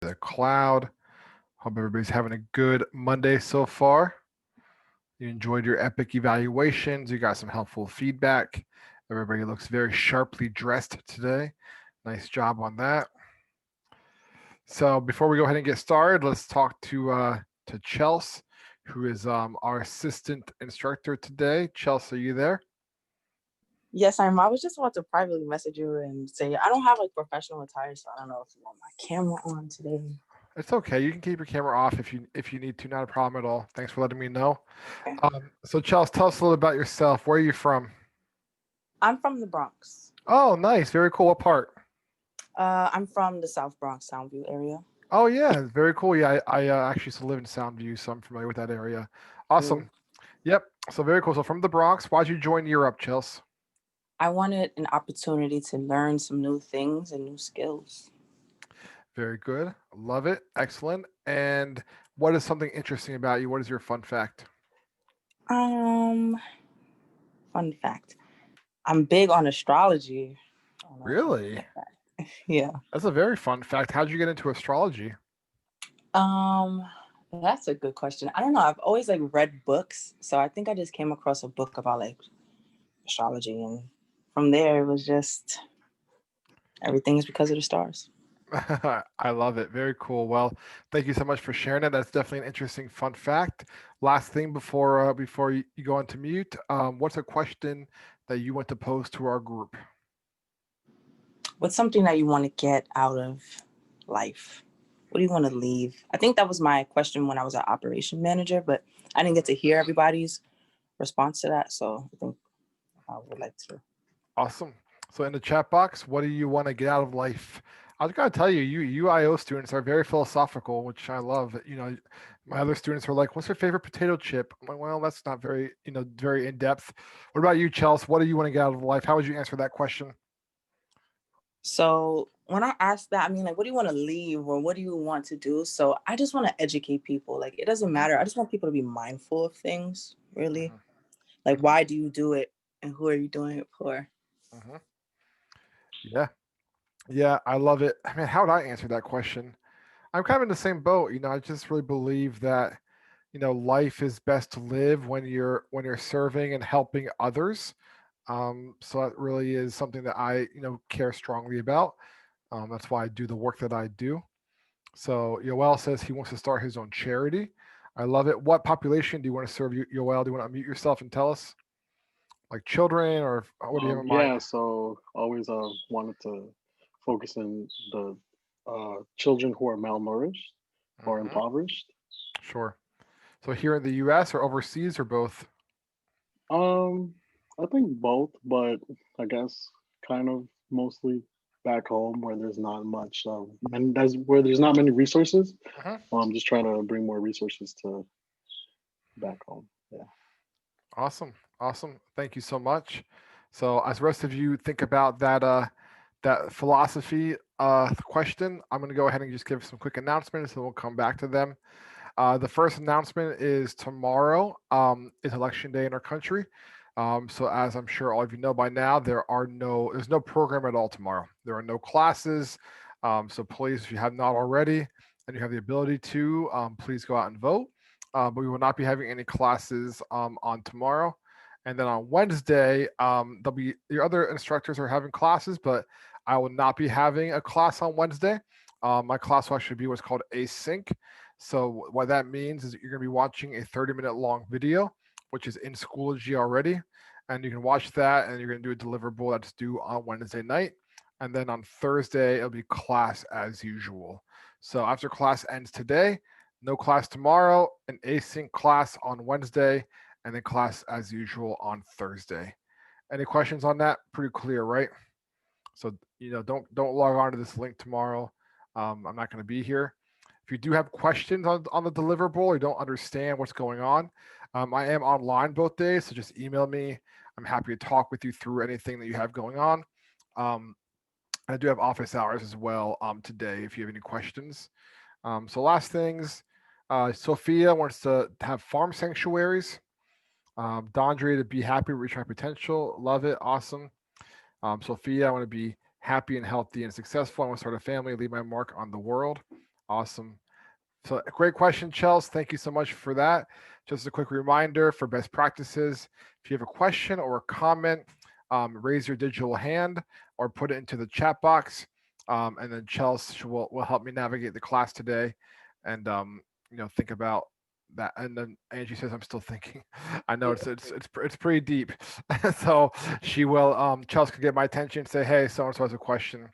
the cloud. Hope everybody's having a good Monday so far. You enjoyed your epic evaluations. You got some helpful feedback. Everybody looks very sharply dressed today. Nice job on that. So before we go ahead and get started, let's talk to Chelsea, who is our assistant instructor today. Chelsea, are you there? Yes, I'm. I was just about to privately message you and say I don't have like professional attire, so I don't know if you want my camera on today. It's okay. You can keep your camera off if you need to. Not a problem at all. Thanks for letting me know. So Chelsea, tell us a little about yourself. Where are you from? I'm from the Bronx. Oh, nice. Very cool. What part? I'm from the South Bronx, Soundview area. Oh, yeah. Very cool. Yeah, I actually used to live in Soundview, so I'm familiar with that area. Ooh. Awesome. Yep. So very cool. So from the Bronx, why'd you join Europe, Chelsea? I wanted an opportunity to learn some new things and new skills. Very good. Love it. Excellent. And what is something interesting about you? What is your fun fact? Um, Fun fact: I'm big on astrology. I don't know if you know Really? about that. Yeah. That's a very fun fact. How'd you get into astrology? Um, that's a good question. I don't know. I've always like read books, so I think I just came across a book about like astrology, and from there it was just everything is because of the stars. I love it. Very cool. Well, thank you so much for sharing it. That's definitely an interesting fun fact. Last thing before you go into mute, what's a question that you want to pose to our group? What's something that you want to get out of life? What do you want to leave? I think that was my question when I was an operation manager, but I didn't get to hear everybody's response to that. So I think I would like to. Awesome. So in the chat box, what do you want to get out of life? I was gonna tell you, you UIO students are very philosophical, which I love. My other students are like, "What's your favorite potato chip?" I'm like, "Well, that's not very, very in depth." What about you, Chelsea? What do you want to get out of life? How would you answer that question? So when I ask that, I mean, like, what do you want to leave or what do you want to do? So I just want to educate people. Like, it doesn't matter. I just want people to be mindful of things, really. Hmm. Like, Hmm. why do you do it and who are you doing it for? Hmm. Yeah, yeah, I love it. I mean, how would I answer that question? I'm kind of in the same boat. I just really believe that life is best to live when you're serving and helping others. So that really is something that I care strongly about. That's why I do the work that I do. So Yoel says he wants to start his own charity. I love it. What population do you want to serve, Yoel? Do you want to unmute yourself and tell us, like children, or what do you have in mind? Yeah, so always wanted to focus on the children who are malnourished or Hmm. impoverished. Sure. So here in the U.S. or overseas or both? Um, I think both, but I guess kind of mostly back home where there's not much, and that's where there's not many resources. Hmm. I'm just trying to bring more resources to back home. Yeah. Awesome. Awesome. Thank you so much. So as the rest of you think about that philosophy question, I'm going to go ahead and just give some quick announcements and we'll come back to them. The first announcement is tomorrow is election day in our country. So as I'm sure all of you know by now, there's no program at all tomorrow. There are no classes. So please, if you have not already and you have the ability to, please go out and vote. But we will not be having any classes on tomorrow. And then on Wednesday, there'll be your other instructors are having classes, but I will not be having a class on Wednesday. My class will actually be what's called async. So what that means is that you're going to be watching a 30-minute long video, which is in Schoology already, and you can watch that, and you're going to do a deliverable that's due on Wednesday night, and then on Thursday it'll be class as usual. So after class ends today, no class tomorrow, an async class on Wednesday, and then class as usual on Thursday. Any questions on that? Pretty clear, right? So don't log on to this link tomorrow. I'm not going to be here. If you do have questions on the deliverable or you don't understand what's going on, I am online both days, so just email me. I'm happy to talk with you through anything that you have going on. Um, I do have office hours as well today if you have any questions. So last things, Sophia wants to have farm sanctuaries. Dondre to be happy, reach my potential. Love it. Awesome. Sophia, I want to be happy and healthy and successful. I want to start a family, leave my mark on the world. Awesome. So great question, Chels. Thank you so much for that. Just a quick reminder for best practices. If you have a question or a comment, raise your digital hand or put it into the chat box. And then Chels will help me navigate the class today and think about that. And then Angie says I'm still thinking. I know it's pretty deep. So she will Chels can get my attention, say, hey, so and so has a question,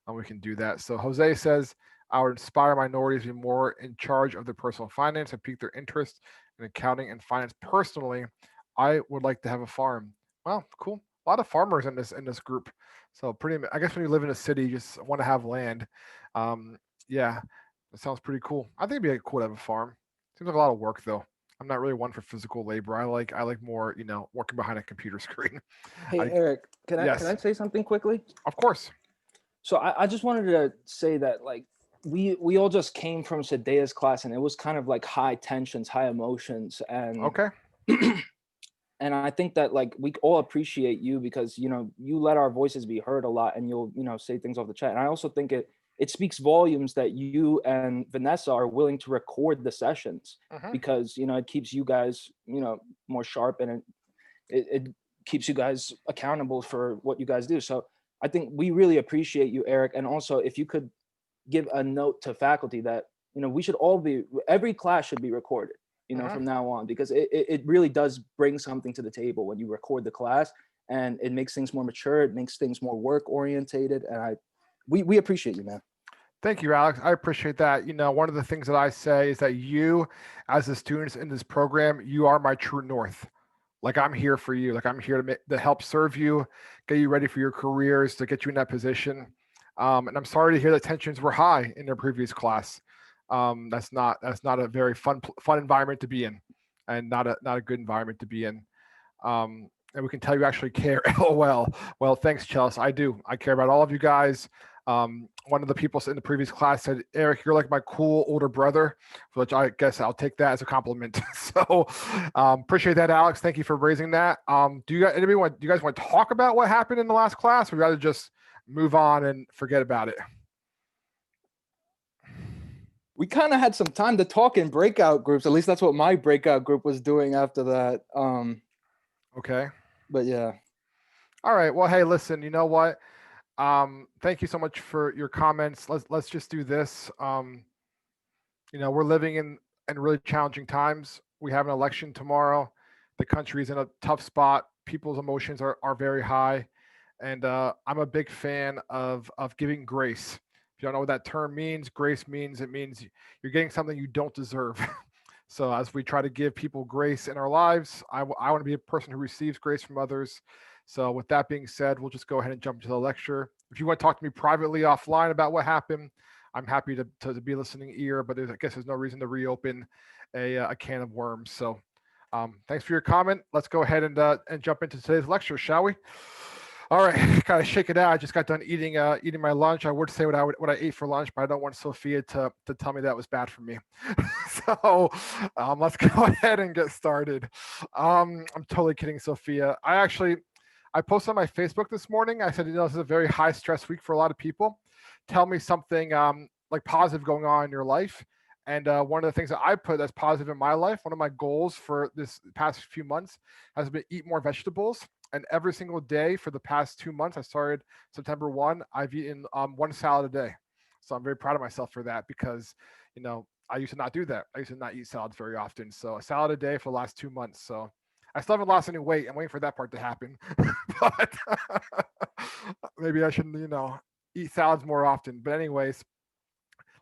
and we can do that. So Jose says I would inspire minorities to be more in charge of their personal finance and pique their interest in accounting and finance. Personally, I would like to have a farm. Wow, cool. A lot of farmers in this group. So pretty. I guess when you live in a city, you just want to have land. Um, yeah, that sounds pretty cool. I think it'd be cool to have a farm. Seems like a lot of work though. I'm not really one for physical labor. I like more, working behind a computer screen. Hey I Eric, can I yes, say something quickly? of course. So I just wanted to say that like we all just came from Sadea's class and it was kind of like high tensions, high emotions, and Okay. and I think that like we all appreciate you because you let our voices be heard a lot and you'll say things off the chat. And I also think it speaks volumes that you and Vanessa are willing to record the sessions Mhm. because it keeps you guys more sharp, and it keeps you guys accountable for what you guys do. So I think we really appreciate you, Eric. And also if you could give a note to faculty that we should all every class should be recorded Mhm. from now on, because it really does bring something to the table when you record the class, and it makes things more mature, it makes things more work orientated, and we appreciate you, man. Thank you, Alex. I appreciate that. One of the things that I say is that you, as the students in this program, you are my true north. Like I'm here for you. Like I'm here to help serve you, get you ready for your careers, to get you in that position. And I'm sorry to hear that tensions were high in your previous class. That's not a very fun environment to be in, and not a good environment to be in. And we can tell you actually care. LOL. Well, thanks, Chelsea. I do. I care about all of you guys. One of the people in the previous class said, Eric, you're like my cool older brother, which I guess I'll take that as a compliment. So appreciate that, Alex. Thank you for raising that. Do you guys want to talk about what happened in the last class, or rather just move on and forget about it? We kind of had some time to talk in breakout groups. At least that's what my breakout group was doing after that. Okay. But yeah. All right. Well, hey, listen, you know what? Thank you so much for your comments. Let's just do this. We're living in really challenging times. We have an election tomorrow. The country is in a tough spot. People's emotions are very high, and I'm a big fan of giving grace. If you don't know what that term means, grace means you're getting something you don't deserve. So as we try to give people grace in our lives, I want to be a person who receives grace from others. So with that being said, we'll just go ahead and jump into the lecture. If you want to talk to me privately offline about what happened, I'm happy to be a listening ear, but I guess there's no reason to reopen a can of worms. So thanks for your comment. Let's go ahead and jump into today's lecture, shall we? All right, gotta shake it out. I just got done eating my lunch. I would say what I ate for lunch, but I don't want Sophia to tell me that was bad for me. So let's go ahead and get started. I'm totally kidding, Sophia. I posted on my Facebook this morning. I said, this is a very high stress week for a lot of people. Tell me something like positive going on in your life. And one of the things that I put that's positive in my life, one of my goals for this past few months has been eat more vegetables. And every single day for the past 2 months, I started September 1, I've eaten one salad a day. So I'm very proud of myself for that because, I used to not do that. I used to not eat salads very often. So a salad a day for the last 2 months. So I still haven't lost any weight. I'm waiting for that part to happen. But maybe I should, eat salads more often. But anyways,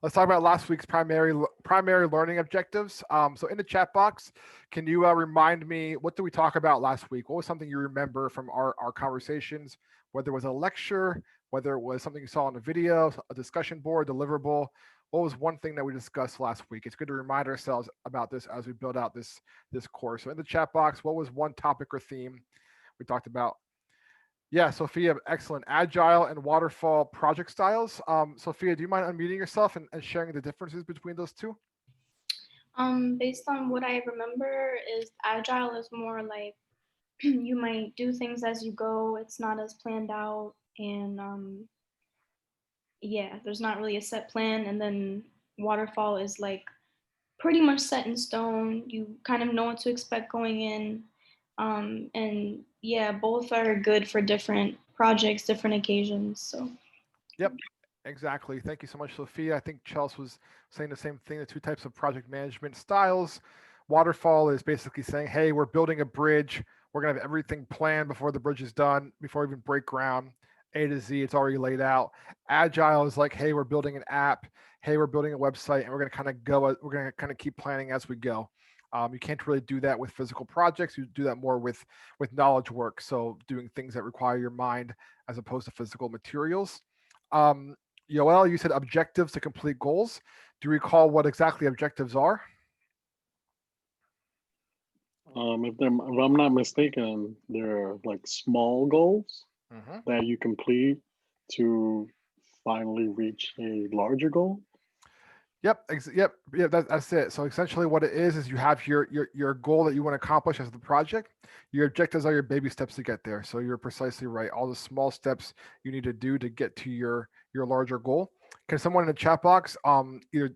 let's talk about last week's primary learning objectives. So in the chat box, can you remind me, what did we talk about last week? What was something you remember from our conversations, whether it was a lecture, whether it was something you saw on a video, a discussion board, deliverable? What was one thing that we discussed last week? It's good to remind ourselves about this as we build out this course. So in the chat box, what was one topic or theme we talked about? Yeah, Sophia, excellent. Agile and Waterfall project styles. Sophia, do you mind unmuting yourself and sharing the differences between those two? Based on what I remember, is Agile is more like you might do things as you go. It's not as planned out, and yeah, there's not really a set plan. And then Waterfall is like pretty much set in stone. You kind of know what to expect going in. And yeah, both are good for different projects, different occasions. So Yep, exactly. Thank you so much, Sophia. I think Chelsea was saying the same thing, the two types of project management styles. Waterfall is basically saying, hey, we're building a bridge. We're going to have everything planned before the bridge is done, before we even break ground. A to Z, it's already laid out. Agile is like, hey, we're building an app. Hey, we're building a website, and we're going to kind of go, we're going to kind of keep planning as we go. You can't really do that with physical projects. You do that more with knowledge work. So doing things that require your mind as opposed to physical materials. Yoel, you said objectives to complete goals. Do you recall what exactly objectives are? If I'm not mistaken, they're like small goals Mm-hmm. that you complete to finally reach a larger goal. Yep, yep. That's it. So essentially, what it is you have your goal that you want to accomplish as the project. Your objectives are your baby steps to get there. So you're precisely right. All the small steps you need to do to get to your larger goal. Can someone in the chat box either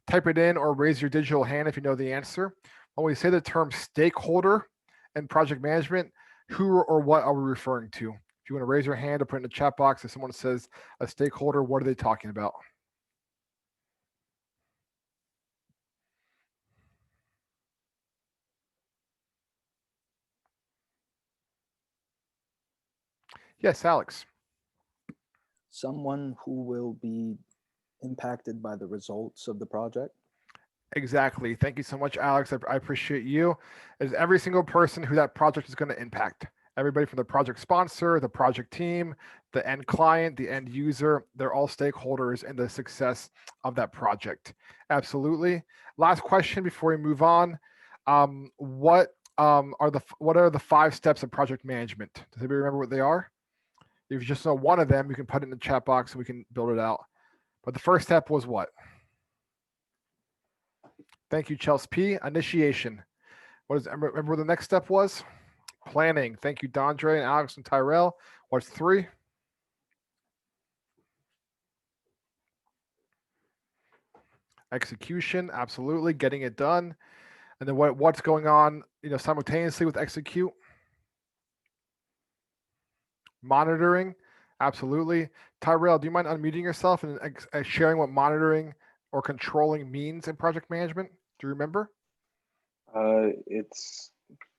type it in or raise your digital hand if you know the answer? When we say the term stakeholder in project management, who or what are we referring to? If you want to raise your hand or put it in the chat box, if someone says a stakeholder, what are they talking about? Yes, Alex. Someone who will be impacted by the results of the project. Exactly. Thank you so much, Alex. I appreciate you. Is every single person who that project is going to impact. Everybody from the project sponsor, the project team, the end client, the end user, they're all stakeholders in the success of that project. Absolutely. Last question before we move on. What are the 5 steps of project management? Does anybody remember what they are? If you just know one of them, you can put it in the chat box and we can build it out. But the first step was what? Thank you, Chelsea P. Initiation. Remember what the next step was? Planning. Thank you, Dondre and Alex and Tyrell. What's 3? Execution. Absolutely, getting it done. And then what's going on, simultaneously with execute? Monitoring. Absolutely. Tyrell, do you mind unmuting yourself and sharing what monitoring or controlling means in project management? Do you remember? It's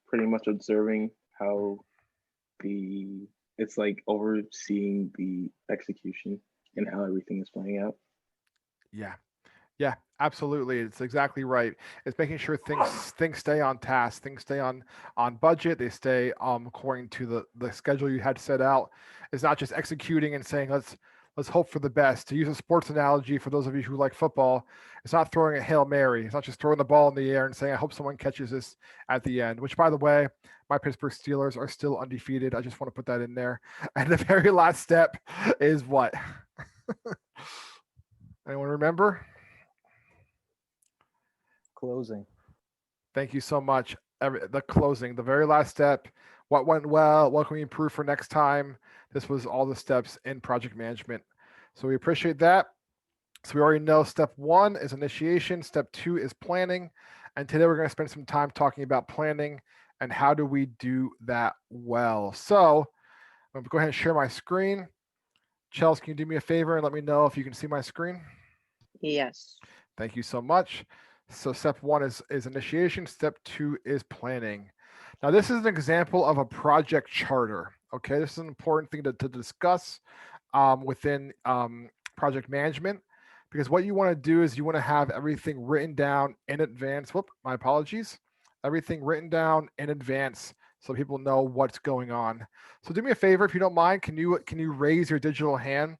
pretty much observing how it's like overseeing the execution and how everything is playing out. Yeah. Yeah, absolutely. It's exactly right. It's making sure things stay on task, things stay on budget, they stay according to the schedule you had set out. It's not just executing and saying let's hope for the best. To use a sports analogy for those of you who like football, it's not throwing a Hail Mary. It's not just throwing the ball in the air and saying I hope someone catches this at the end, which by the way, my Pittsburgh Steelers are still undefeated. I just want to put that in there. And the very last step is what? Anyone remember? Closing. Thank you so much. The closing, the very last step. What went well? What can we improve for next time? This was all the steps in project management. So we appreciate that. So we already know step 1 is initiation. Step 2 is planning. And today we're going to spend some time talking about planning and how do we do that well. So I'm going to go ahead and share my screen. Chelsea, can you do me a favor and let me know if you can see my screen? Yes. Thank you so much. So step 1 is initiation. Step 2 is planning. Now this is an example of a project charter. Okay, this is an important thing to discuss within project management, because what you want to do is you want to have everything written down in advance. Whoop, my apologies. Everything written down in advance so people know what's going on. So do me a favor, if you don't mind, can you raise your digital hand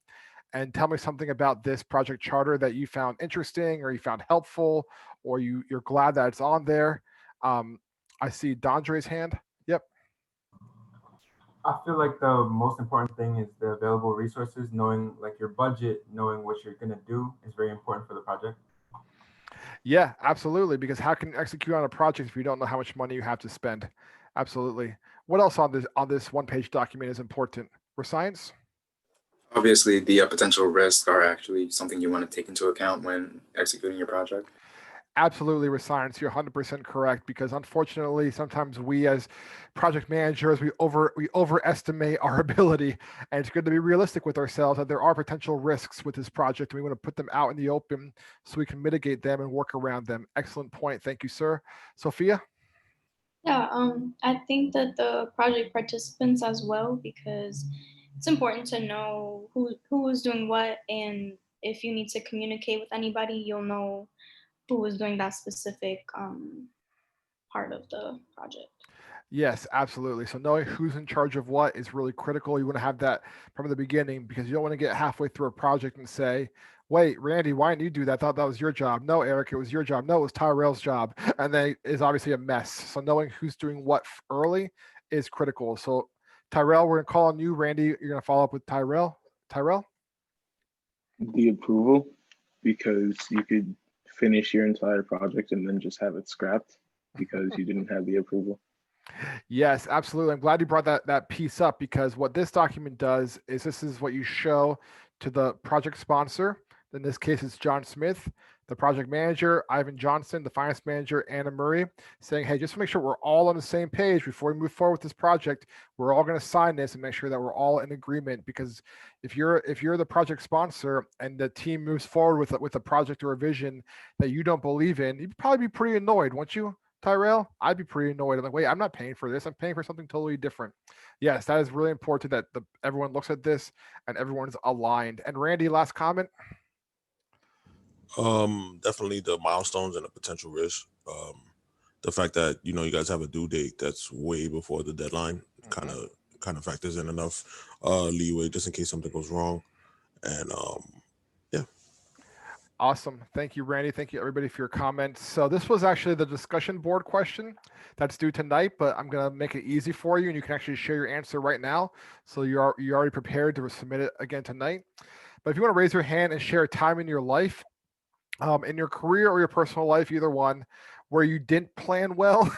and tell me something about this project charter that you found interesting or you found helpful or you're glad that it's on there. I see Dondre's hand. Yep. I feel like the most important thing is the available resources. Knowing like your budget, knowing what you're going to do is very important for the project. Yeah, absolutely. Because how can you execute on a project if you don't know how much money you have to spend? Absolutely. What else on this 1-page document is important? For science? Obviously, the potential risks are actually something you want to take into account when executing your project. Absolutely, with science, you're 100% correct, because unfortunately, sometimes we as project managers, we overestimate our ability, and it's good to be realistic with ourselves that there are potential risks with this project, and we want to put them out in the open so we can mitigate them and work around them. Excellent point. Thank you, sir. Sophia? Yeah, I think that the project participants as well, because it's important to know who is doing what, and if you need to communicate with anybody, you'll know who is doing that specific part of the project. Yes, absolutely. So knowing who's in charge of what is really critical. You want to have that from the beginning, because you don't want to get halfway through a project and say, wait, Randy, why didn't you do that? I thought that was your job. No, Eric, it was your job. No, it was Tyrell's job. And then it's obviously a mess. So knowing who's doing what early is critical. So Tyrell, we're going to call on you. Randy, you're going to follow up with Tyrell. Tyrell? The approval, because you could finish your entire project and then just have it scrapped because you didn't have the approval. Yes, absolutely. I'm glad you brought that piece up, because what this document does is this is what you show to the project sponsor. In this case, it's John Smith, the project manager, Ivan Johnson, the finance manager, Anna Murray, saying, hey, just to make sure we're all on the same page before we move forward with this project, we're all going to sign this and make sure that we're all in agreement. Because if you're the project sponsor and the team moves forward with a project or a vision that you don't believe in, you'd probably be pretty annoyed, won't you, Tyrell? I'd be pretty annoyed. I'm like, wait, I'm not paying for this. I'm paying for something totally different. Yes, that is really important that everyone looks at this and everyone's aligned. And Randy, last comment. Definitely the milestones and the potential risk. The fact that you guys have a due date that's way before the deadline kind of factors in enough leeway just in case something goes wrong. And yeah. Awesome. Thank you, Randy. Thank you, everybody, for your comments. So this was actually the discussion board question that's due tonight, but I'm going to make it easy for you, and you can actually share your answer right now. So you're already prepared to submit it again tonight. But if you want to raise your hand and share a time in your life, in your career or your personal life, either one, where you didn't plan well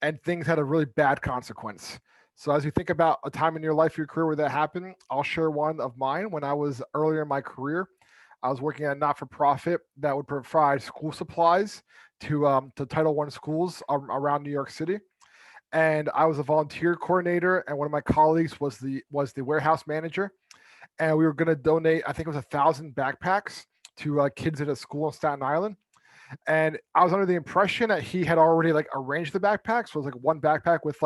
and things had a really bad consequence. So as you think about a time in your life, your career where that happened, I'll share one of mine. When I was earlier in my career, I was working at a not-for-profit that would provide school supplies to Title I schools around New York City. And I was a volunteer coordinator, and one of my colleagues was the warehouse manager. And we were going to donate, I think it was 1,000 backpacks to kids at a school in Staten Island. And I was under the impression that he had already arranged the backpacks. So it was one backpack with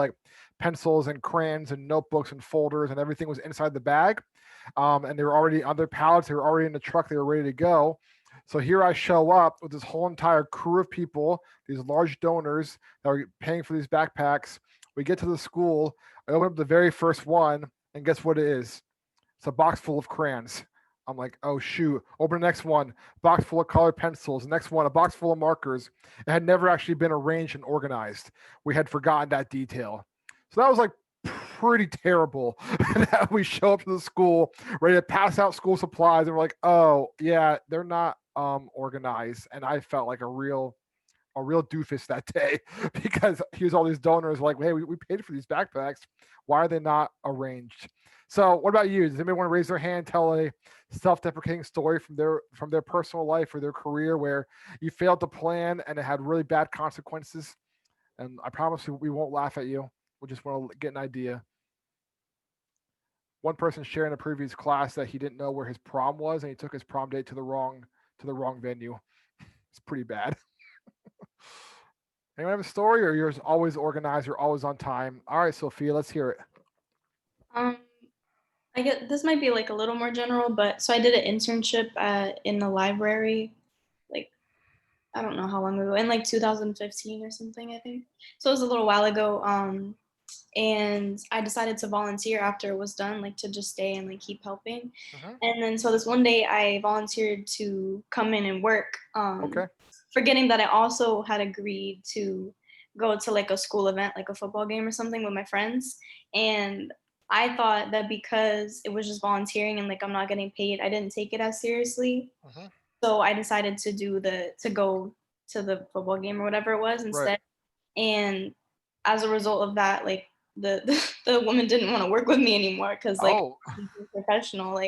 pencils and crayons and notebooks and folders, and everything was inside the bag. And they were already on their pallets. They were already in the truck. They were ready to go. So here I show up with this whole entire crew of people, these large donors that are paying for these backpacks. We get to the school. I open up the very first one, and guess what it is? It's a box full of crayons. I'm like, oh shoot. Open the next one, box full of colored pencils. The next one, a box full of markers. It had never actually been arranged and organized. We had forgotten that detail. So that was pretty terrible that we show up to the school ready to pass out school supplies, and we're like, oh yeah, they're not organized. And I felt like a real doofus that day because here's all these donors like, hey, we paid for these backpacks. Why are they not arranged? So what about you? Does anybody want to raise their hand, tell a self-deprecating story from their personal life or their career where you failed to plan and it had really bad consequences? And I promise you, we won't laugh at you. We just want to get an idea. One person shared in a previous class that he didn't know where his prom was, and he took his prom date to the wrong venue. It's pretty bad. Anyone have a story, or you're always organized, you're always on time? All right, Sophia, let's hear it. I get this might be a little more general, but so I did an internship in the library, I don't know how long ago, in 2015 or something, I think. So it was a little while ago. And I decided to volunteer after it was done, to just stay and keep helping. And then so this one day I volunteered to come in and work. Okay. Forgetting that I also had agreed to go to a school event, a football game or something with my friends. And I thought that because it was just volunteering and I'm not getting paid, I didn't take it as seriously. So I decided to go to the football game or whatever it was instead. Right. And as a result of that, the woman didn't want to work with me anymore because professional.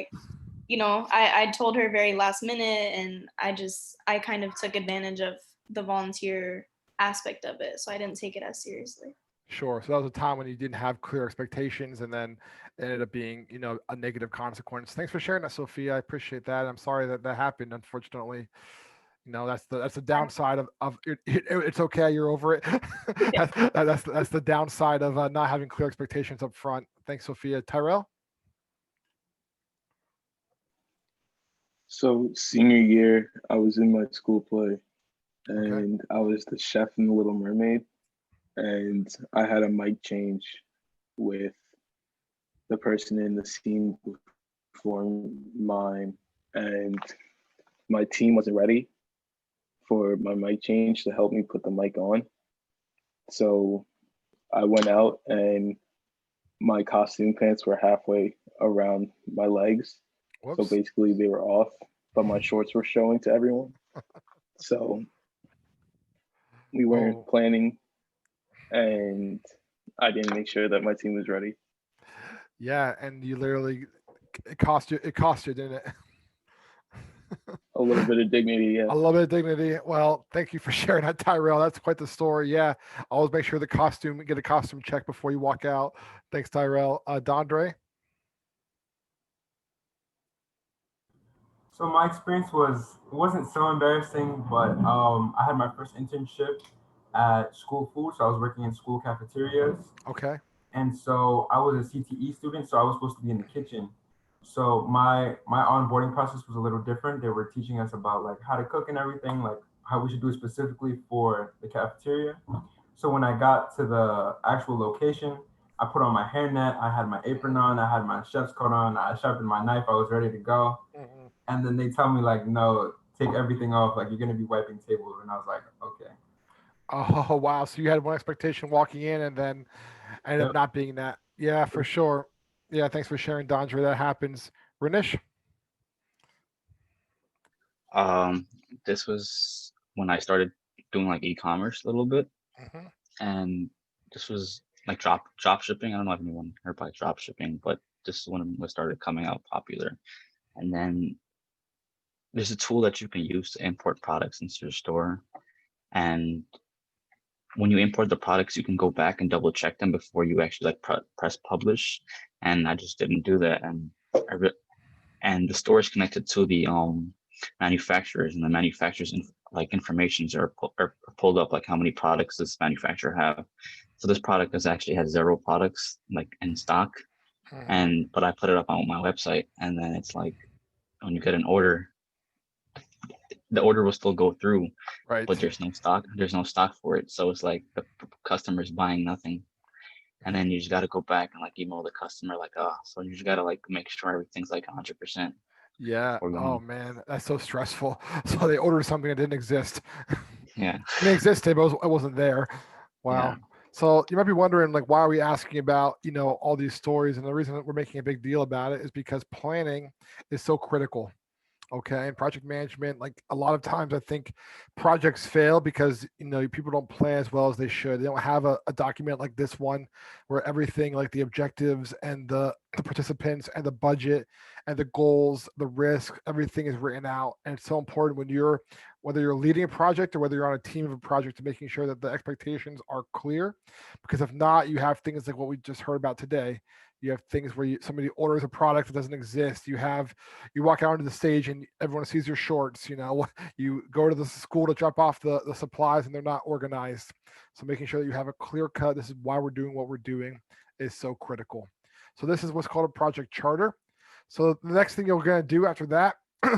you know, I told her very last minute, and I kind of took advantage of the volunteer aspect of it. So I didn't take it as seriously. Sure. So that was a time when you didn't have clear expectations, and then it ended up being, you know, a negative consequence. Thanks for sharing that, Sophia. I appreciate that. I'm sorry that that happened. Unfortunately, you know, that's the downside of it's okay. You're over it. That's the downside of not having clear expectations up front. Thanks, Sophia. Tyrell. So senior year, I was in my school play, Okay. and I was the chef in The Little Mermaid, and I had a mic change with the person in the scene before mine, and my team wasn't ready for my mic change to help me put the mic on. So I went out, and my costume pants were halfway around my legs. So Whoops. basically they were off, but my shorts were showing to everyone. So we weren't Oh, planning, and I didn't make sure that my team was ready. yeah, and you literally it cost you, didn't it? A little bit of dignity, yeah. A little bit of dignity. Well, thank you for sharing that, Tyrell. That's quite the story. Yeah, always make sure get a costume check before you walk out. Thanks, Tyrell. Dondre. So my experience it wasn't so embarrassing, but I had my first internship at school food, so I was working in school cafeterias, Okay. and so I was a CTE student, so I was supposed to be in the kitchen. So my onboarding process was a little different. They were teaching us about like how to cook and everything, like how we should do it specifically for the cafeteria. So when I got to the actual location, I put on my hairnet, I had my apron on, I had my chef's coat on, I sharpened my knife, I was ready to go. Mhm. And then they tell me like, no, take everything off, like you're gonna be wiping tables. And I was like, okay. Oh wow! So you had one expectation walking in, and then ended up Yep. not being that. Yeah, for sure. Yeah, thanks for sharing, Dondre. That happens. Renish. Um, this was when I started doing like e-commerce a little bit, Hmm. and this was like drop shipping. I don't know if anyone heard about drop shipping, but this is when it started coming out popular. And then there's a tool that you can use to import products into your store, and when you import the products, you can go back and double check them before you actually like press publish. And I just didn't do that, and and the store is connected to the manufacturers, and the manufacturers like informations are pulled up, like how many products this manufacturer have. So this product actually has 0 products like in stock, Hmm. but I put it up on my website, and then it's like when you get an order, the order will still go through, but Right. there's no stock for it. So it's like the customer's buying nothing. And then you just got to go back and like email the customer like, oh, so you just got to like make sure everything's like 100% Yeah. before Oh going. man, that's so stressful. So they ordered something that didn't exist. Yeah, I mean, it existed, but it wasn't there. yeah. Wow. So you might be wondering, like, why are we asking about, you know, all these stories? And the reason that we're making a big deal about it is because planning is so critical. Okay, and project management, like a lot of times I think projects fail because, you know, people don't plan as well as they should. They don't have a document like this one where everything, like the objectives and the participants and the budget and the goals, the risk, everything is written out. And it's so important when you're, whether you're leading a project or whether you're on a team of a project, to making sure that the expectations are clear. Because if not, you have things like what we just heard about today. You have things where somebody orders a product that doesn't exist. You walk out onto the stage and everyone sees your shorts. You know, you go to the school to drop off the supplies and they're not organized. So making sure that you have a clear cut, this is why we're doing what we're doing, is so critical. So this is what's called a project charter. So the next thing you're going to do after that,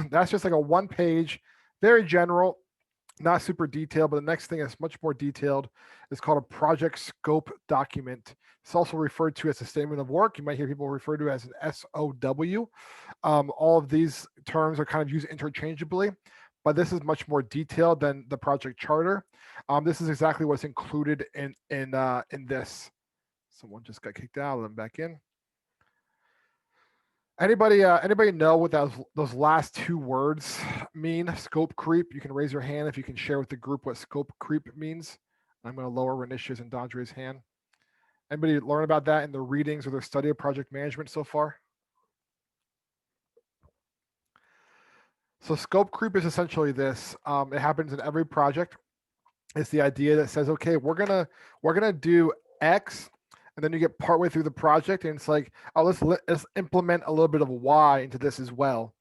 that's just like a 1-page, very general, not super detailed, but the next thing is much more detailed. It's called a project scope document. It's also referred to as a statement of work. You might hear people refer to it as an SOW. All of these terms are kind of used interchangeably, but this is much more detailed than the project charter. This is exactly what's included in this. Someone just got kicked out. Let them back in. Anybody know what those last 2 words mean? Scope creep. You can raise your hand if you can share with the group what scope creep means. I'm going to lower Renish's and Dondre's hand. Anybody learn about that in their readings or their study of project management so far? So scope creep is essentially this. It happens in every project. It's the idea that says, okay, we're gonna do X, and then you get partway through the project, and it's like, oh, let's implement a little bit of Y into this as well.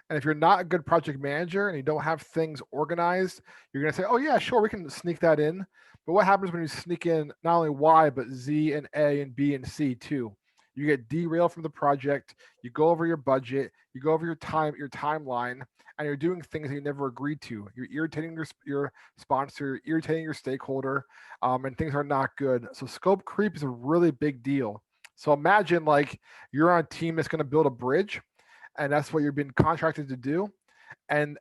And if you're not a good project manager and you don't have things organized, you're gonna say, oh yeah, sure, we can sneak that in. But what happens when you sneak in not only Y but Z and A and B and C too? You get derailed from the project. You go over your budget. You go over your timeline, and you're doing things that you never agreed to. You're irritating your sponsor, you're irritating your stakeholder, and things are not good. So scope creep is a really big deal. So imagine like you're on a team that's going to build a bridge, and that's what you're being contracted to do. And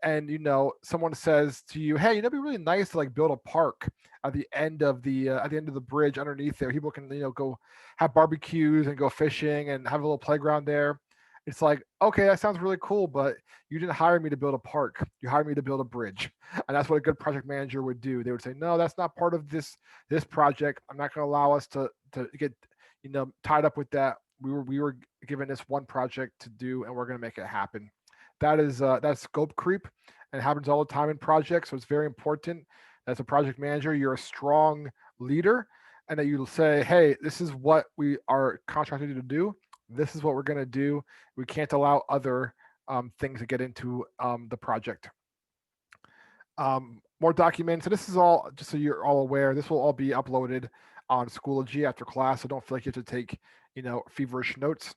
someone says to you, hey, it'd be really nice to like build a park at the end of the bridge underneath there. People can go have barbecues and go fishing and have a little playground there. It's like, okay, that sounds really cool, but you didn't hire me to build a park. You hired me to build a bridge. And that's what a good project manager would do. They would say, no, that's not part of this project. I'm not going to allow us to get tied up with that. We were given this one project to do, and we're going to make it happen. That's scope creep, and it happens all the time in projects. So it's very important as a project manager, you're a strong leader, and that you say, hey, this is what we are contracted to do. This is what we're going to do. We can't allow other things to get into the project. More documents. So this is all, just so you're all aware, this will all be uploaded on Schoology after class. So don't feel like you have to take, feverish notes.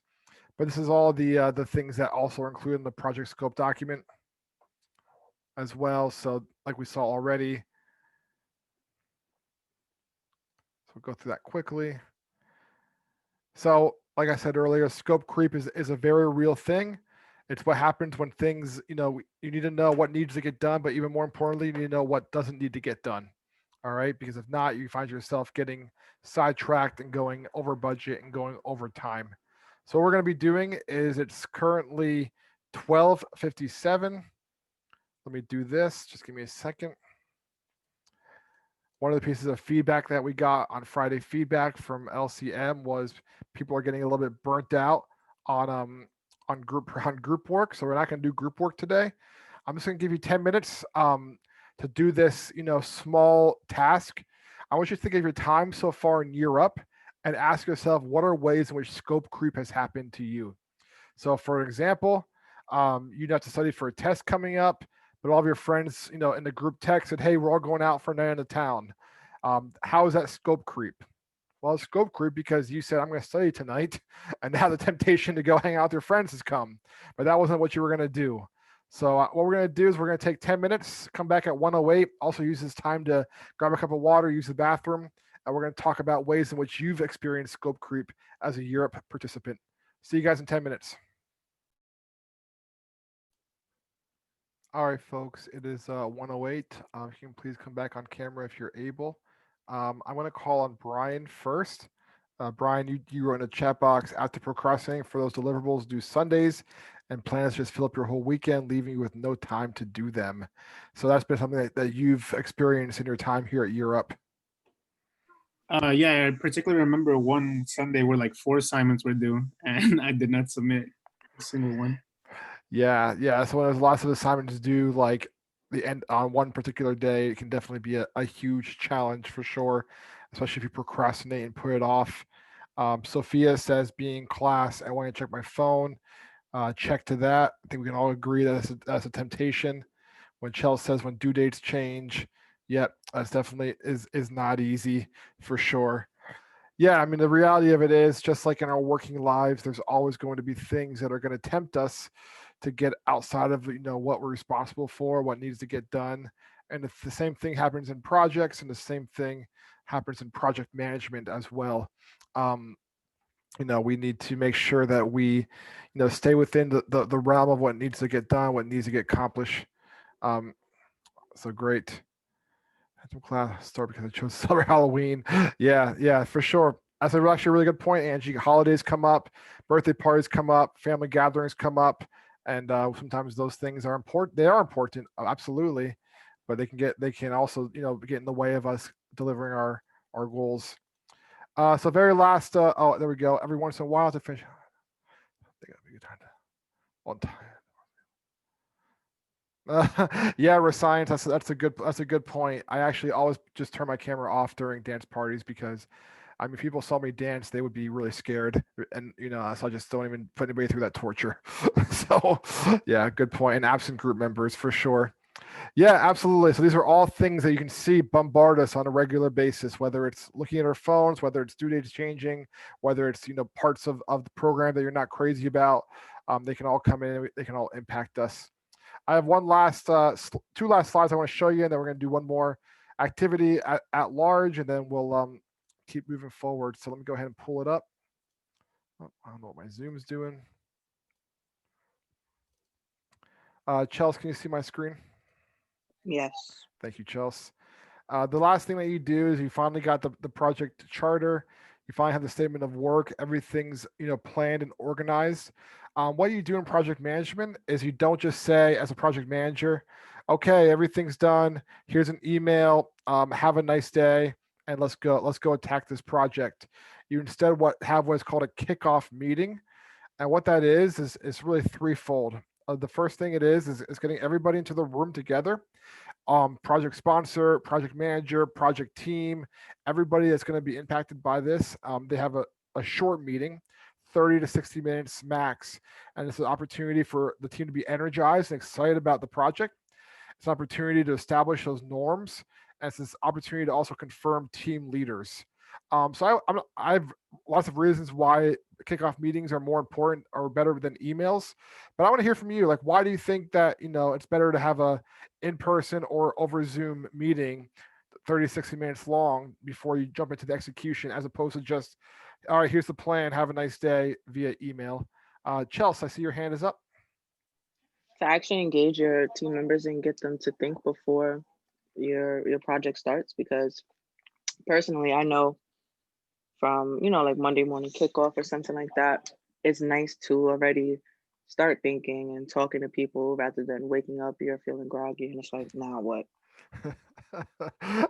But this is all the things that also are included in the project scope document as well. So like we saw already. So we'll go through that quickly. So like I said earlier, scope creep is a very real thing. It's what happens when things, you need to know what needs to get done, but even more importantly, you need to know what doesn't need to get done. All right. Because if not, you find yourself getting sidetracked and going over budget and going over time. So what we're going to be doing is it's currently 12:57. Let me do this. Just give me a second. One of the pieces of feedback that we got on Friday feedback from LCM was people are getting a little bit burnt out on group work. So we're not going to do group work today. I'm just going to give you 10 minutes to do this, small task. I want you to think of your time so far in year up and ask yourself, what are ways in which scope creep has happened to you? So for example, you'd have to study for a test coming up, but all of your friends, in the group text said, hey, we're all going out for a night in the town. How is that scope creep? Well, it's scope creep because you said, I'm going to study tonight, and now the temptation to go hang out with your friends has come, but that wasn't what you were going to do. So what we're going to do is we're going to take 10 minutes, come back at 1:08, also use this time to grab a cup of water, use the bathroom, and we're going to talk about ways in which you've experienced scope creep as a Europe participant. See you guys in 10 minutes. All right, folks, it is 1:08. You can please come back on camera if you're able. I'm going to call on Brian first. Brian, you wrote in the chat box, after procrastinating for those deliverables due Sundays and plans to just fill up your whole weekend, leaving you with no time to do them. So that's been something that you've experienced in your time here at Europe. Yeah, I particularly remember one Sunday where like 4 assignments were due and I did not submit a single one. Yeah. So when there's lots of assignments due, like the end on one particular day, it can definitely be a huge challenge for sure, especially if you procrastinate and put it off. Sophia says, being class, I want to check my phone. Check to that. I think we can all agree that that's a temptation. When Chelsea says when due dates change, yep, that's definitely is not easy for sure. Yeah, I mean, the reality of it is, just like in our working lives, there's always going to be things that are going to tempt us to get outside of what we're responsible for, what needs to get done. And if the same thing happens in projects, and the same thing happens in project management as well. We need to make sure that we stay within the realm of what needs to get done, what needs to get accomplished. So great. Class start because I chose to celebrate Halloween. Yeah, for sure. That's actually a really good point, Angie. Holidays come up, birthday parties come up, family gatherings come up, and sometimes those things are important. They are important, absolutely, but they can also get in the way of us delivering our goals. So very last. Oh, there we go. Every once in a while to finish. I think that'd be a good time to one time. Yeah, Rescience, that's a good point. I actually always just turn my camera off during dance parties because I mean, if people saw me dance, they would be really scared, and so I just don't even put anybody through that torture. So, yeah, good point. And absent group members for sure. Yeah, absolutely. So these are all things that you can see bombard us on a regular basis, whether it's looking at our phones, whether it's due dates changing, whether it's parts of the program that you're not crazy about. They can all come in. They can all impact us. I have two last slides I want to show you, and then we're going to do one more activity at large, and then we'll keep moving forward. So let me go ahead and pull it up. Oh, I don't know what my Zoom's doing. Chelsea, can you see my screen? Yes. Thank you, Chelsea. The last thing that you do is you finally got the project charter. You finally have the statement of work. Everything's planned and organized. What you do in project management is you don't just say as a project manager, okay, everything's done. Here's an email. Have a nice day, and let's go attack this project. You instead have what's called a kickoff meeting, and what that is really threefold. The first thing it is getting everybody into the room together. Project sponsor, project manager, project team, everybody that's going to be impacted by this. They have a short meeting, 30 to 60 minutes max. And it's an opportunity for the team to be energized and excited about the project. It's an opportunity to establish those norms. And it's this opportunity to also confirm team leaders. So I have lots of reasons why kickoff meetings are more important or better than emails. But I want to hear from you. Like, why do you think that, it's better to have a in-person or over Zoom meeting 30, 60 minutes long before you jump into the execution as opposed to just, all right, here's the plan. Have a nice day via email. Chelsea, I see your hand is up. To actually engage your team members and get them to think before your project starts, because personally, I know from like Monday morning kickoff or something like that, it's nice to already start thinking and talking to people rather than waking up, you're feeling groggy and it's like, now what?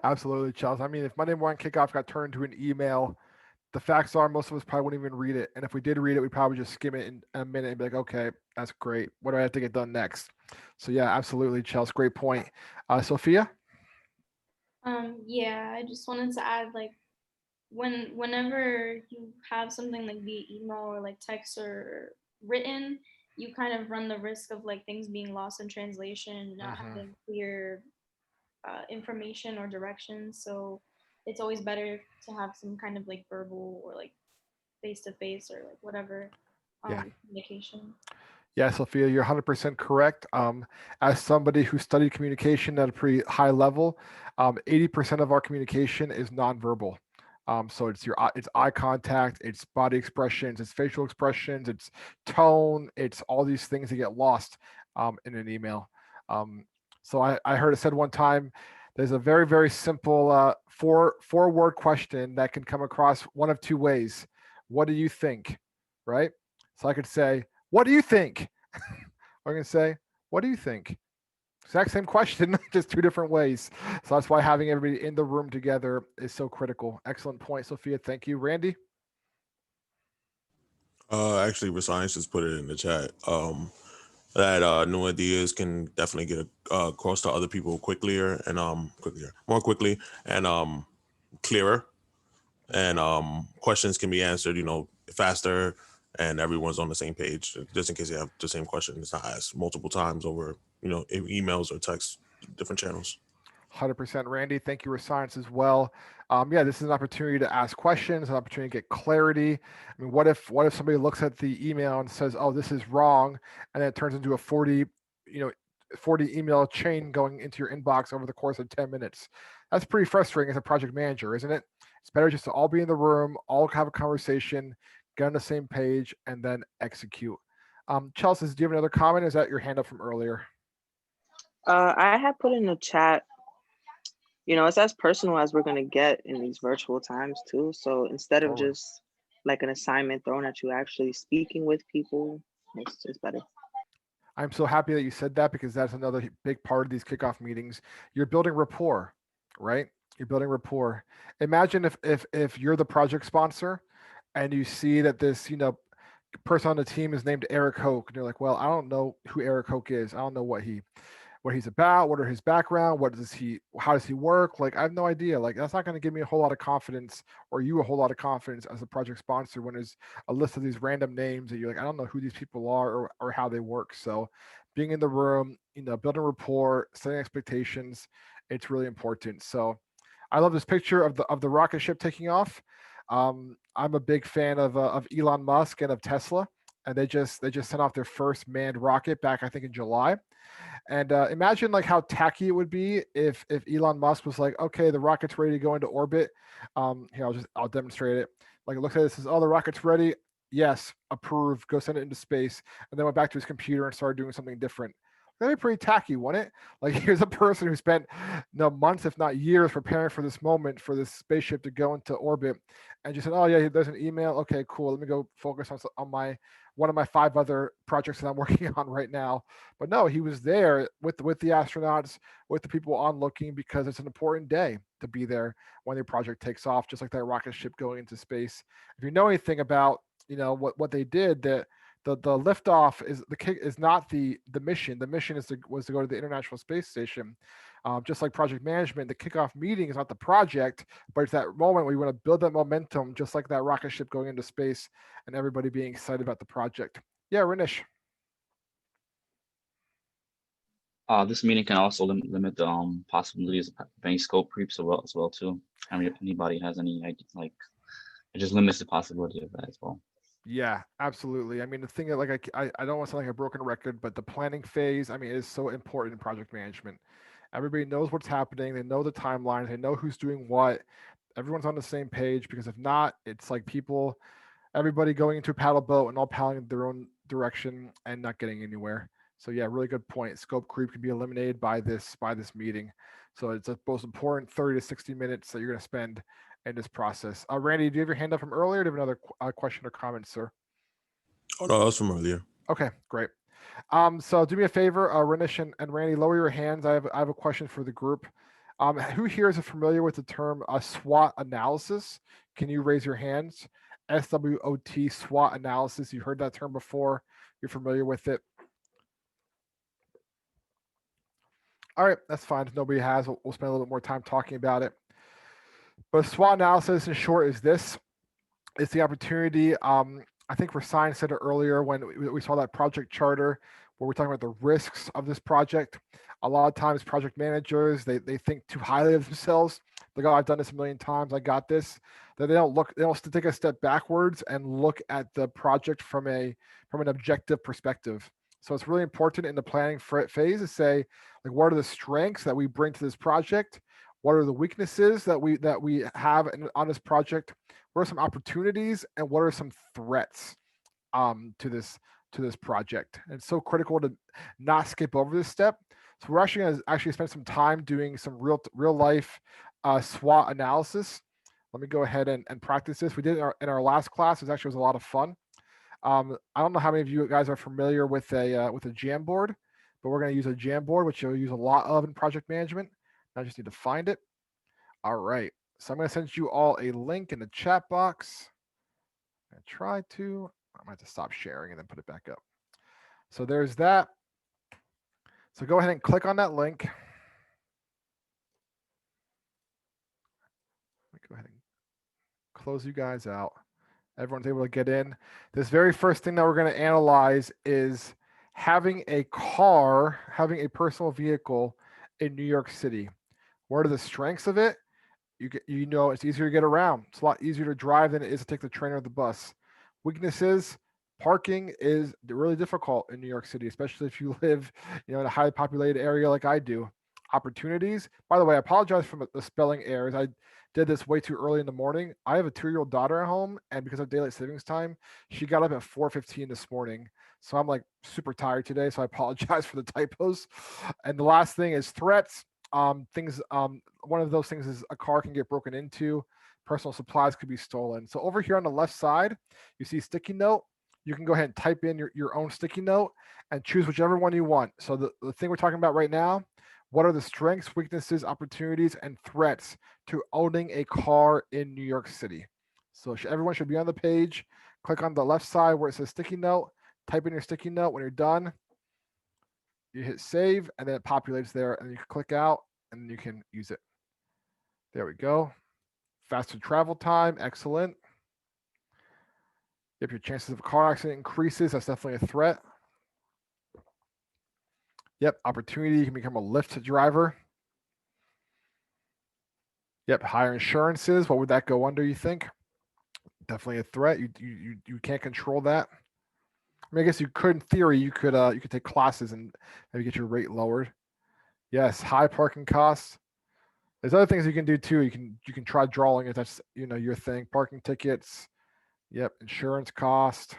Absolutely, Chelsea. I mean, if Monday morning kickoff got turned to an email, the facts are most of us probably wouldn't even read it. And if we did read it, we'd probably just skim it in a minute and be like, okay, that's great. What do I have to get done next? So yeah, absolutely, Chelsea. Great point. Sophia? Yeah, I just wanted to add, like, whenever you have something like via email or like text or written, you kind of run the risk of like things being lost in translation, not having clear information or directions. So it's always better to have some kind of like verbal or like face to face or like whatever Yeah. communication. Yeah, Sophia, you're 100% correct. As somebody who studied communication at a pretty high level, 80% of our communication is nonverbal. So it's eye contact, it's body expressions, it's facial expressions, it's tone, it's all these things that get lost in an email. So I heard it said one time, there's a very, very simple four-word question that can come across one of two ways. What do you think? Right? So I could say, what do you think? I'm going to say, what do you think? Exact same question, just two different ways. So that's why having everybody in the room together is so critical. Excellent point, Sophia. Thank you. Randy? Actually, Rescience just put it in the chat. That new ideas can definitely get across to other people more quickly and clearer, and questions can be answered, faster, and everyone's on the same page. Just in case they have the same question, it's not asked multiple times over, emails or text, different channels. 100%, Randy. Thank you for science as well. Yeah, this is an opportunity to ask questions, an opportunity to get clarity. I mean, what if somebody looks at the email and says, "Oh, this is wrong," and then it turns into a 40 email chain going into your inbox over the course of 10 minutes? That's pretty frustrating as a project manager, isn't it? It's better just to all be in the room, all have a conversation, get on the same page, and then execute. Chelsea, do you have another comment? Is that your hand up from earlier? I had put in the chat, it's as personal as we're going to get in these virtual times too. So instead of just like an assignment thrown at you, actually speaking with people, it's better. I'm so happy that you said that because that's another big part of these kickoff meetings. You're building rapport, right? You're building rapport. Imagine if you're the project sponsor and you see that this, person on the team is named Eric Hoke, and you're like, well, I don't know who Eric Hoke is. I don't know what he. what he's about, what are his background, how does he work? Like, I have no idea. Like, that's not going to give me a whole lot of confidence, or you a whole lot of confidence as a project sponsor, when there's a list of these random names that you're like, I don't know who these people are, or how they work. So being in the room, building rapport, setting expectations, it's really important. So I love this picture of the rocket ship taking off. I'm a big fan of Elon Musk and of Tesla, and they just sent off their first manned rocket back, I think, in July. And imagine like how tacky it would be if Elon Musk was like, okay, the rocket's ready to go into orbit. Here, I'll demonstrate it. Like, it looks at it, says, oh, the rocket's ready. Yes, approved. Go send it into space. And then went back to his computer and started doing something different. That'd be pretty tacky, wouldn't it? Like, here's a person who spent months, if not years, preparing for this moment, for this spaceship to go into orbit, and just said, "Oh yeah, there's an email. Okay, cool. Let me go focus on my one of my 5 other projects that I'm working on right now." But no, he was there with the astronauts, with the people on looking, because it's an important day to be there when their project takes off, just like that rocket ship going into space. If you know anything about what they did, that the liftoff is not the mission. The mission was to go to the International Space Station. Just like project management, the kickoff meeting is not the project, but it's that moment where you want to build that momentum, just like that rocket ship going into space, and everybody being excited about the project. Yeah, Rinish. This meeting can also limit the possibilities of any scope creeps as well too. I mean, if anybody has any idea, like, it just limits the possibility of that as well. Yeah, absolutely. I mean, the thing that, like, I don't want to sound like a broken record, but the planning phase, I mean, is so important in project management. Everybody knows what's happening. They know the timelines. They know who's doing what. Everyone's on the same page, because if not, it's like everybody going into a paddle boat and all paddling their own direction and not getting anywhere. So yeah, really good point. Scope creep can be eliminated by this meeting. So it's the most important 30 to 60 minutes that you're going to spend in this process. Randy, do you have your hand up from earlier? Do you have another question or comment, sir? Oh no, that was from earlier. Okay, great. So do me a favor, Renish and Randy, lower your hands. I have a question for the group. Who here is familiar with the term SWOT analysis? Can you raise your hands? SWOT, SWOT analysis. You heard that term before? You're familiar with it? All right, that's fine. If nobody has, we'll spend a little bit more time talking about it. But SWOT analysis, in short, is this. It's the opportunity. I think Rasayan said it earlier when we saw that project charter, where we're talking about the risks of this project. A lot of times project managers, they think too highly of themselves. Like, oh, I've done this a million times, I got this. That they don't take a step backwards and look at the project from an objective perspective. So it's really important in the planning phase to say, like, what are the strengths that we bring to this project? What are the weaknesses that we have on this project? What are some opportunities, and what are some threats to this project? And it's so critical to not skip over this step. So we're actually going to spend some time doing some real life SWOT analysis. Let me go ahead and practice this. We did it in our last class. It was a lot of fun. I don't know how many of you guys are familiar with a Jamboard, but we're going to use a Jamboard, which you'll use a lot of in project management. I just need to find it. All right. So I'm going to send you all a link in the chat box. I might have to stop sharing and then put it back up. So there's that. So go ahead and click on that link. Let me go ahead and close you guys out. Everyone's able to get in. This very first thing that we're going to analyze is having a personal vehicle in New York City. What are the strengths of it? It's easier to get around. It's a lot easier to drive than it is to take the train or the bus. Weaknesses: parking is really difficult in New York City, especially if you live, in a highly populated area like I do. Opportunities. By the way, I apologize for the spelling errors. I did this way too early in the morning. I have a 2-year-old daughter at home, and because of daylight savings time, she got up at 4:15 this morning. So I'm like super tired today. So I apologize for the typos. And the last thing is threats. One of those things is a car can get broken into. Personal supplies could be stolen. So over here on the left side, you see sticky note. You can go ahead and type in your own sticky note and choose whichever one you want. So the thing we're talking about right now, what are the strengths, weaknesses, opportunities, and threats to owning a car in New York City? So everyone should be on the page. Click on the left side where it says sticky note. Type in your sticky note. When you're done, you hit save, and then it populates there, and you can click out, and you can use it. There we go. Faster travel time, excellent. If your chances of a car accident increases, that's definitely a threat. Yep, opportunity, you can become a Lyft driver. Yep, higher insurances, what would that go under, you think? Definitely a threat. You can't control that. I mean, I guess you could, in theory, you could take classes and maybe get your rate lowered. Yes, high parking costs. There's other things you can do too. You can try drawing if that's your thing. Parking tickets. Yep, insurance cost.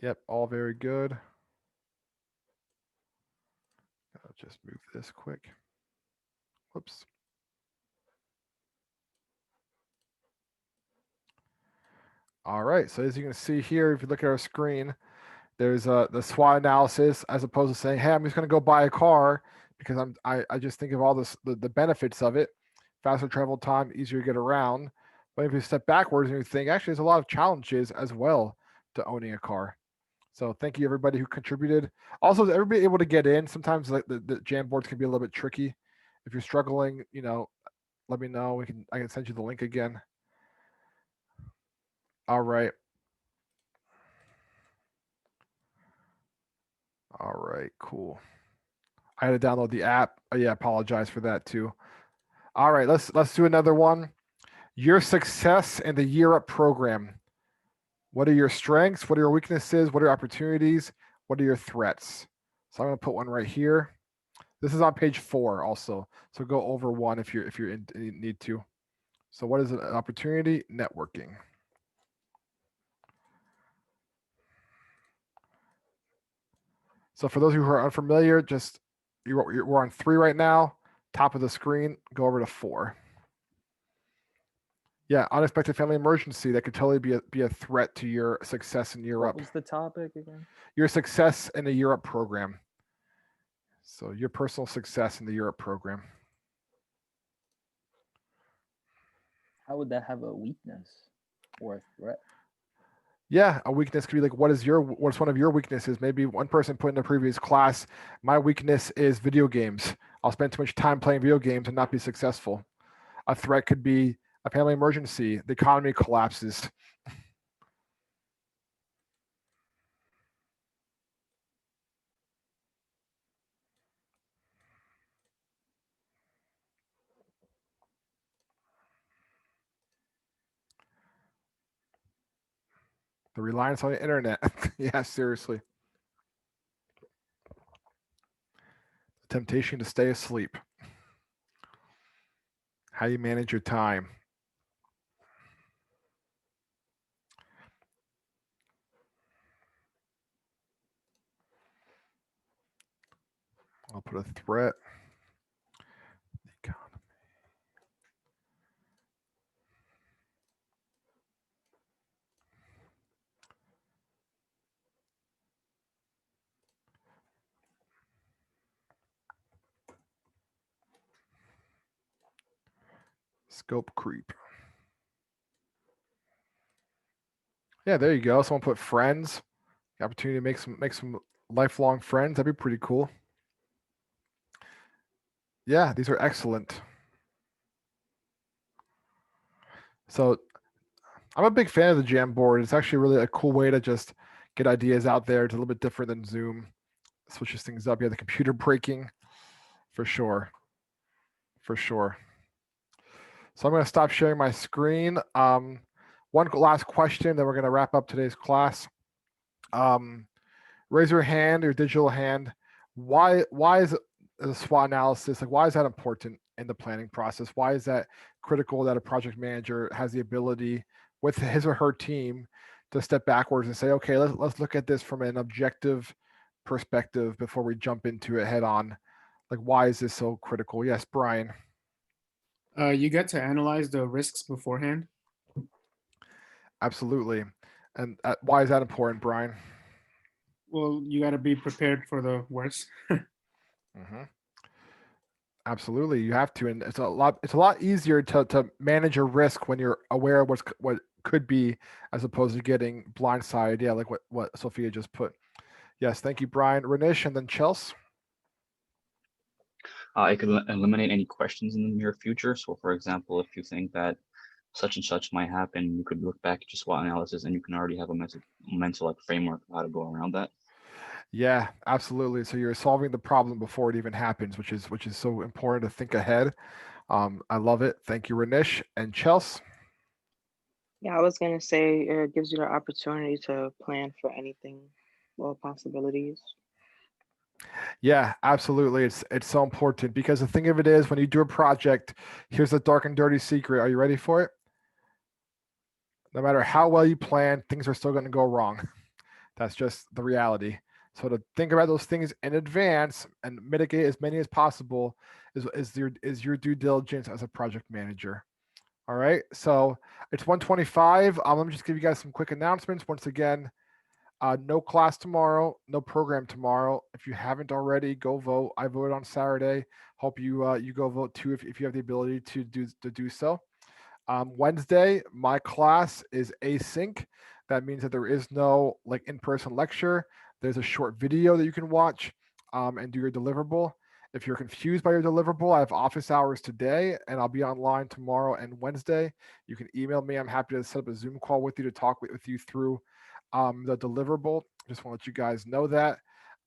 Yep, all very good. I'll just move this quick. Whoops. All right, so as you can see here, if you look at our screen, there's the SWOT analysis, as opposed to saying, hey, I'm just going to go buy a car because I just think of all the benefits of it. Faster travel time, easier to get around. But if you step backwards and you think, actually, there's a lot of challenges as well to owning a car. So thank you, everybody who contributed. Also, is everybody able to get in? Sometimes like the Jamboards can be a little bit tricky. If you're struggling, let me know. I can send you the link again. All right. All right, cool. I had to download the app. Oh, yeah, apologize for that too. All right, let's do another one. Your success in the Year Up program. What are your strengths? What are your weaknesses? What are your opportunities? What are your threats? So I'm going to put one right here. This is on page 4 also. So go over one if you need to. So what is an opportunity? Networking. So for those who are unfamiliar, just we're on 3 right now. Top of the screen, go over to 4. Yeah, unexpected family emergency that could totally be a threat to your success in Europe. What was the topic again? Your success in the Europe program. So your personal success in the Europe program. How would that have a weakness or a threat? Yeah, a weakness could be like, what's one of your weaknesses? Maybe one person put in the previous class, my weakness is video games. I'll spend too much time playing video games and not be successful. A threat could be a family emergency. The economy collapses. The reliance on the internet. Yeah, seriously. The temptation to stay asleep. How you manage your time. I'll put a threat. The economy. Scope creep. Yeah, there you go. Someone put friends. The opportunity to make some lifelong friends. That'd be pretty cool. Yeah, these are excellent. So I'm a big fan of the Jamboard. It's actually really a cool way to just get ideas out there. It's a little bit different than Zoom. Switches things up. You have the computer breaking for sure. For sure. So I'm going to stop sharing my screen. One last question, then we're going to wrap up today's class. Raise your hand, your digital hand. Why is the SWOT analysis, like why is that important in the planning process? Why is that critical that a project manager has the ability with his or her team to step backwards and say, okay, let's look at this from an objective perspective before we jump into it head on? Like, why is this so critical? Yes, Brian. You get to analyze the risks beforehand. Absolutely. And why is that important, Brian? Well, you got to be prepared for the worst. Mm-hmm. Absolutely, you have to, and it's a lot easier to manage a risk when you're aware of what could be, as opposed to getting blindsided. Yeah, like what Sophia just put. Yes, thank you, Brian. Renish, and then Chelsea. It could eliminate any questions in the near future. So, for example, if you think that such and such might happen, you could look back at your SWOT analysis, and you can already have a mental like framework of how to go around that. Yeah, absolutely. So you're solving the problem before it even happens, which is so important to think ahead. I love it. Thank you, Renish. And Chelsea. Yeah, I was gonna say it gives you the opportunity to plan for anything, all possibilities. Yeah, absolutely. It's so important because the thing of it is, when you do a project, here's the dark and dirty secret. Are you ready for it? No matter how well you plan, things are still going to go wrong. That's just the reality. So to think about those things in advance and mitigate as many as possible is your due diligence as a project manager. All right. So it's 1:25. Let me just give you guys some quick announcements. Once again, no class tomorrow, no program tomorrow. If you haven't already, go vote. I voted on Saturday. Hope you you go vote too if you have the ability to do so. Wednesday, my class is async. That means that there is no like in-person lecture. There's a short video that you can watch and do your deliverable. If you're confused by your deliverable, I have office hours today and I'll be online tomorrow and Wednesday. You can email me. I'm happy to set up a Zoom call with you to talk with you through the deliverable. Just want to let you guys know that.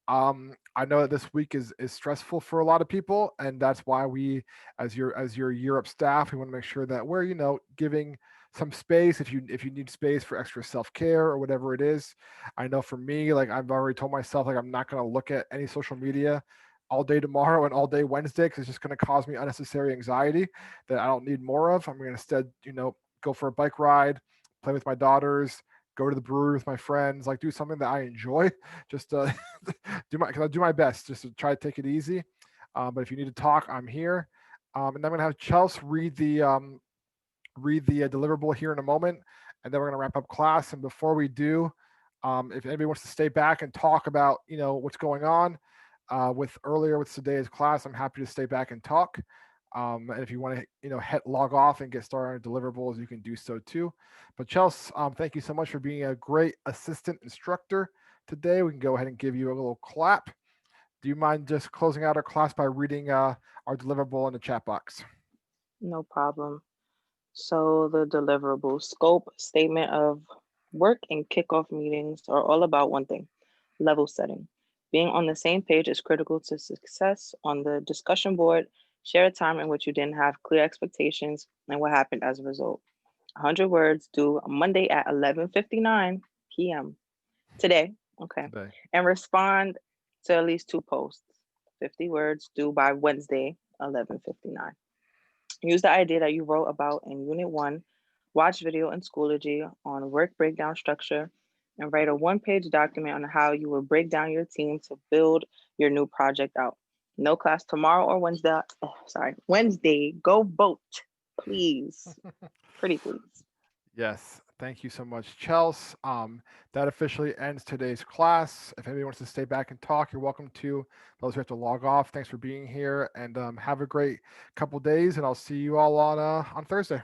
I know that this week is stressful for a lot of people, and that's why we, as your Europe staff, we want to make sure that we're giving some space if you need space for extra self care or whatever it is. I know for me, like I've already told myself, like I'm not going to look at any social media all day tomorrow and all day Wednesday because it's just going to cause me unnecessary anxiety that I don't need more of. I'm going to instead, go for a bike ride, play with my daughters, go to the brewery with my friends, like do something that I enjoy. Just do my best just to try to take it easy. But if you need to talk, I'm here. And I'm gonna have Chelsea read the deliverable here in a moment, and then we're gonna wrap up class. And before we do, if anybody wants to stay back and talk about what's going on with today's class, I'm happy to stay back and talk. And if you want to log off and get started on deliverables, you can do so too. But Chelsea, thank you so much for being a great assistant instructor today. We can go ahead and give you a little clap. Do you mind just closing out our class by reading our deliverable in the chat box? No problem. So the deliverable scope, statement of work, and kickoff meetings are all about one thing: level setting. Being on the same page is critical to success. On the discussion board, share a time in which you didn't have clear expectations and what happened as a result. 100 words due Monday at 11:59 p.m. today. Okay. Today. And respond to at least 2 posts. 50 words due by Wednesday, 11:59. Use the idea that you wrote about in Unit 1, watch video in Schoology on work breakdown structure, and write a 1-page document on how you will break down your team to build your new project out. No class tomorrow or Wednesday. Wednesday. Go vote, please. Pretty please. Yes, thank you so much, Chelsea. That officially ends today's class. If anybody wants to stay back and talk, you're welcome to. Those who have to log off, thanks for being here, and have a great couple days. And I'll see you all on Thursday.